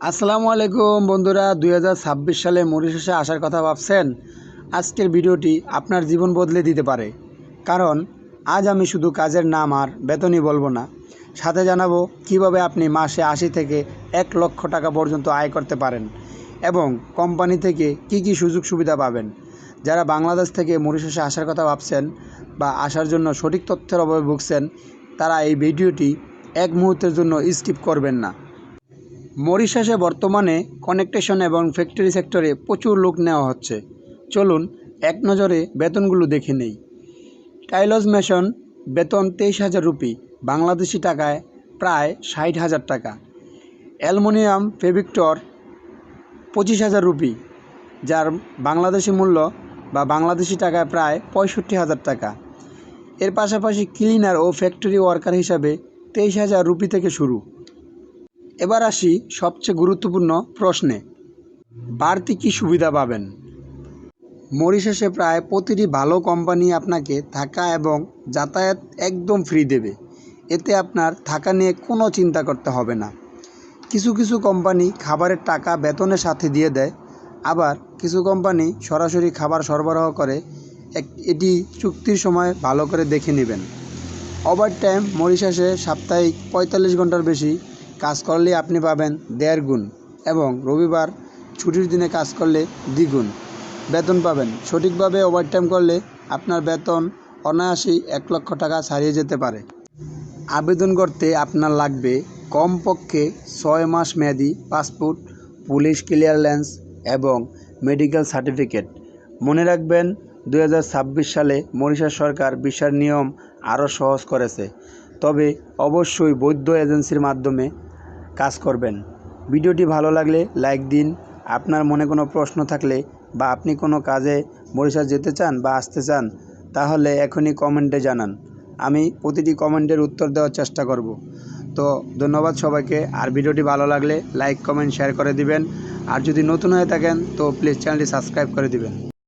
আসসালামু আলাইকুম বন্ধুরা, 2026 সালে মরিশাসে আসার কথা ভাবছেন? আজকের ভিডিওটি আপনার জীবন বদলে দিতে পারে। কারণ আজ আমি শুধু কাজের নাম আর বেতনই বলবো না, সাথে জানাবো কিভাবে আপনি মাসে 80 থেকে 1 লক্ষ টাকা পর্যন্ত আয় করতে পারেন এবং কোম্পানি থেকে কি কি সুযোগ সুবিধা পাবেন। যারা বাংলাদেশ থেকে মরিশাসে আসার কথা ভাবছেন বা আসার জন্য সঠিক তথ্যের অভাবে ভুগছেন, তারা এই ভিডিওটি এক মুহূর্তের জন্য স্কিপ করবেন না। মরিশাসে বর্তমানে কনেকটেশন এবং ফ্যাক্টরি সেক্টরে প্রচুর লোক নেওয়া হচ্ছে। চলুন এক নজরে বেতনগুলো দেখে নেই। টাইলস মেশন বেতন 23,000 রুপি, বাংলাদেশি টাকায় প্রায় 60,000 টাকা। অ্যালুমিনিয়াম ফেব্রিক্টর 25,000 রুপি, যার বাংলাদেশি মূল্য বা বাংলাদেশি টাকায় প্রায় 65,000 টাকা। এর পাশাপাশি ক্লিনার ও ফ্যাক্টরি ওয়ার্কার হিসাবে 23,000 রুপি থেকে শুরু। এবার আসি সবচেয়ে গুরুত্বপূর্ণ প্রশ্নে, বাড়তি কী সুবিধা পাবেন। মরিশাসে প্রায় প্রতিটি ভালো কোম্পানি আপনাকে থাকা এবং যাতায়াত একদম ফ্রি দেবে। এতে আপনার থাকা নিয়ে কোনো চিন্তা করতে হবে না। কিছু কিছু কোম্পানি খাবারের টাকা বেতনের সাথে দিয়ে দেয়, আবার কিছু কোম্পানি সরাসরি খাবার সরবরাহ করে। এটি চুক্তির সময় ভালো করে দেখে নেবেন। ওভারটাইম মরিশাসে সাপ্তাহিক 45 ঘন্টার বেশি কাজ করলে আপনি পাবেন 1.5 গুণ এবং রবিবার ছুটির দিনে কাজ করলে দ্বিগুণ বেতন পাবেন। সঠিকভাবে ওভারটাইম করলে আপনার বেতন অনায়াসেই 1 লক্ষ টাকা ছাড়িয়ে যেতে পারে। আবেদন করতে আপনার লাগবে কমপক্ষে 6 মাস মেয়াদি পাসপোর্ট, পুলিশ ক্লিয়ারেন্স এবং মেডিকেল সার্টিফিকেট। মনে রাখবেন, 2026 সালে মরিশাস সরকার ভিসার নিয়ম আরও সহজ করেছে। তবে অবশ্যই বৈধ এজেন্সির মাধ্যমে কাজ করবেন। ভিডিওটি ভালো লাগলে লাইক দিন। আপনার মনে কোনো প্রশ্ন থাকলে বা আপনি কোনো কাজে মরিশাস যেতে চান বা আসতে চান, তাহলে এখনই কমেন্টে জানান। আমি প্রতিটি কমেন্টের উত্তর দেওয়ার চেষ্টা করব। তো ধন্যবাদ সবাইকে। আর ভিডিওটি ভালো লাগলে লাইক, কমেন্ট, শেয়ার করে দিবেন। আর যদি নতুন হয়ে থাকেন তো প্লিজ চ্যানেলটি সাবস্ক্রাইব করে দিবেন।